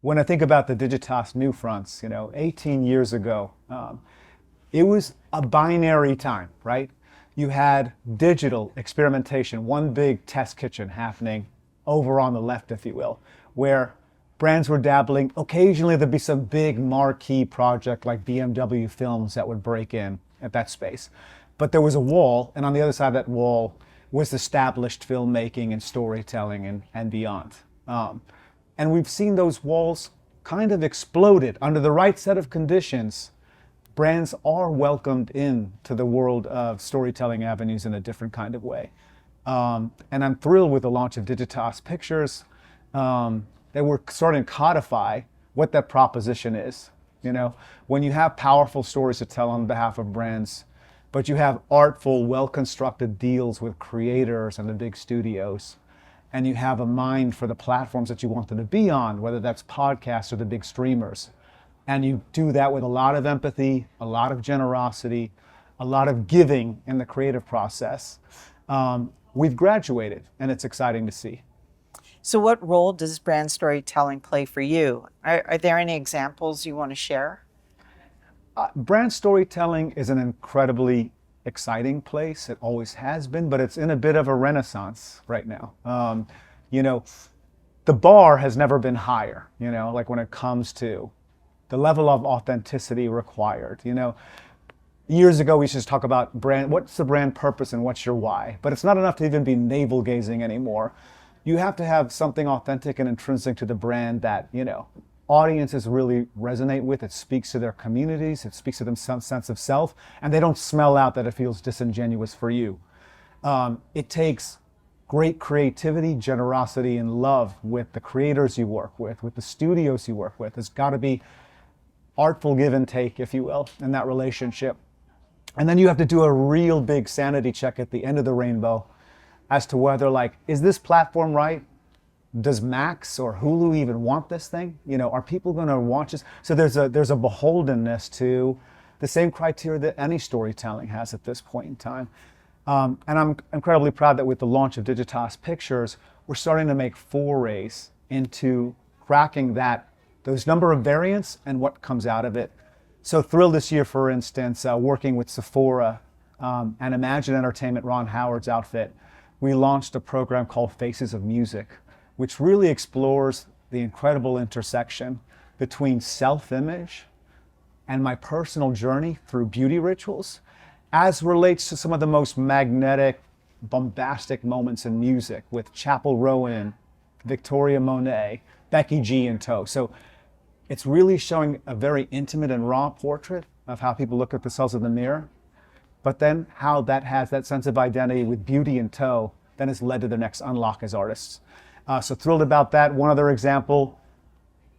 when I think about the Digitas NewFronts, 18 years ago, it was a binary time, right? You had digital experimentation, one big test kitchen happening over on the left, if you will, where brands were dabbling. Occasionally there'd be some big marquee project like BMW Films that would break in at that space. But there was a wall, and on the other side of that wall was established filmmaking and storytelling and beyond. And we've seen those walls kind of exploded. Under the right set of conditions, brands are welcomed into the world of storytelling avenues in a different kind of way. And I'm thrilled with the launch of Digitas Pictures. That we're starting to codify what that proposition is. When you have powerful stories to tell on behalf of brands, but you have artful, well-constructed deals with creators and the big studios, and you have a mind for the platforms that you want them to be on, whether that's podcasts or the big streamers, and you do that with a lot of empathy, a lot of generosity, a lot of giving in the creative process, we've graduated, and it's exciting to see. So what role does brand storytelling play for you? Are there any examples you want to share? Brand storytelling is an incredibly exciting place. It always has been, but it's in a bit of a renaissance right now. The bar has never been higher, like when it comes to the level of authenticity required. Years ago, we used to talk about what's the brand purpose and what's your why? But it's not enough to even be navel gazing anymore. You have to have something authentic and intrinsic to the brand that, audiences really resonate with. It speaks to their communities, it speaks to them some sense of self, and they don't smell out that it feels disingenuous for you. It takes great creativity, generosity, and love with the creators you work with the studios you work with. There's got to be artful give and take, if you will, in that relationship. And then you have to do a real big sanity check at the end of the rainbow as to whether, is this platform right? Does Max or Hulu even want this thing? Are people going to watch this? So there's a beholdenness to the same criteria that any storytelling has at this point in time. And I'm incredibly proud that with the launch of Digitas Pictures, we're starting to make forays into cracking those number of variants and what comes out of it. So thrilled this year, for instance, working with Sephora and Imagine Entertainment, Ron Howard's outfit, we launched a program called Faces of Music, which really explores the incredible intersection between self-image and my personal journey through beauty rituals as relates to some of the most magnetic, bombastic moments in music with Chappell Rowan, Victoria Monet, Becky G in tow. So it's really showing a very intimate and raw portrait of how people look at themselves in the mirror, but then how that has that sense of identity with beauty in tow then has led to their next unlock as artists. So thrilled about that. One other example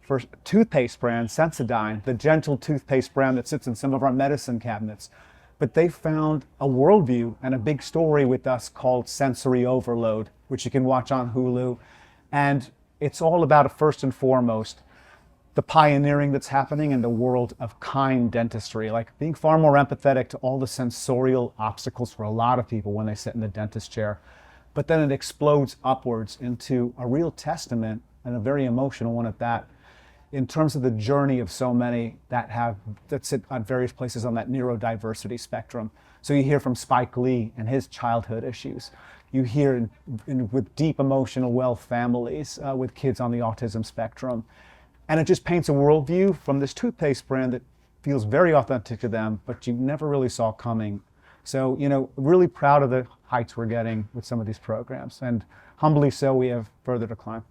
for toothpaste brand, Sensodyne, the gentle toothpaste brand that sits in some of our medicine cabinets. But they found a worldview and a big story with us called Sensory Overload, which you can watch on Hulu. And it's all about, first and foremost, the pioneering that's happening in the world of kind dentistry, like being far more empathetic to all the sensorial obstacles for a lot of people when they sit in the dentist chair. But then it explodes upwards into a real testament, and a very emotional one at that, in terms of the journey of so many that sit at various places on that neurodiversity spectrum. So you hear from Spike Lee and his childhood issues. You hear with deep emotional wealth families with kids on the autism spectrum. And it just paints a worldview from this toothpaste brand that feels very authentic to them, but you never really saw coming. So, really proud of the heights we're getting with some of these programs, and humbly so, we have further to climb.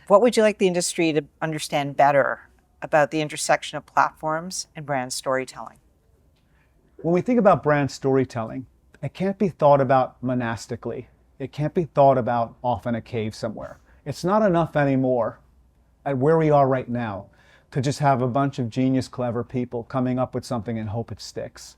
What would you like the industry to understand better about the intersection of platforms and brand storytelling? When we think about brand storytelling, it can't be thought about monastically. It can't be thought about off in a cave somewhere. It's not enough anymore at where we are right now to just have a bunch of genius, clever people coming up with something and hope it sticks.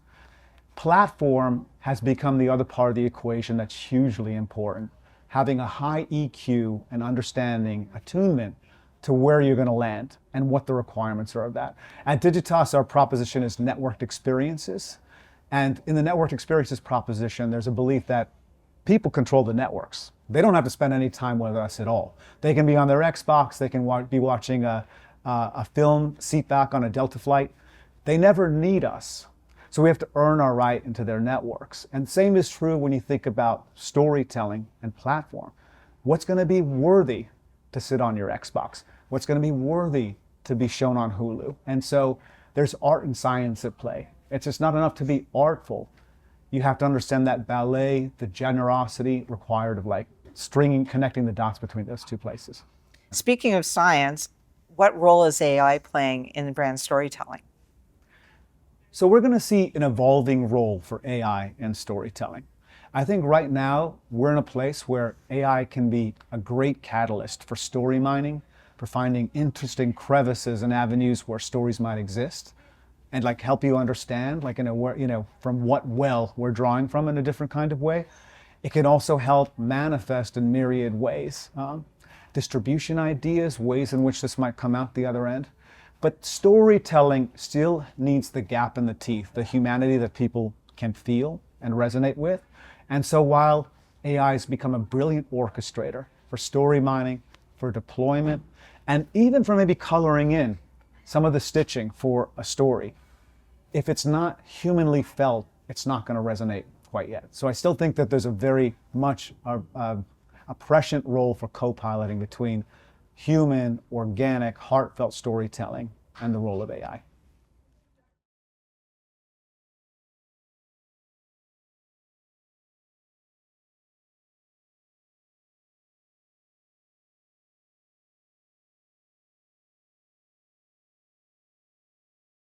Platform has become the other part of the equation that's hugely important. Having a high EQ and understanding, attunement to where you're going to land and what the requirements are of that. At Digitas, our proposition is networked experiences. And in the networked experiences proposition, there's a belief that people control the networks. They don't have to spend any time with us at all. They can be on their Xbox, they can be watching a film, seat back on a Delta flight. They never need us. So we have to earn our right into their networks. And same is true when you think about storytelling and platform. What's going to be worthy to sit on your Xbox? What's going to be worthy to be shown on Hulu? And so there's art and science at play. It's just not enough to be artful. You have to understand that ballet, the generosity required of like connecting the dots between those two places. Speaking of science, what role is AI playing in brand storytelling? So we're going to see an evolving role for AI in storytelling. I think right now we're in a place where AI can be a great catalyst for story mining, for finding interesting crevices and avenues where stories might exist, and like help you understand, like from what well we're drawing from in a different kind of way. It can also help manifest in myriad ways. Distribution ideas, ways in which this might come out the other end. But storytelling still needs the gap in the teeth, the humanity that people can feel and resonate with. And so while AI has become a brilliant orchestrator for story mining, for deployment, and even for maybe coloring in some of the stitching for a story, if it's not humanly felt, it's not going to resonate quite yet. So I still think that there's a very much a prescient role for co-piloting between human, organic, heartfelt storytelling and the role of AI.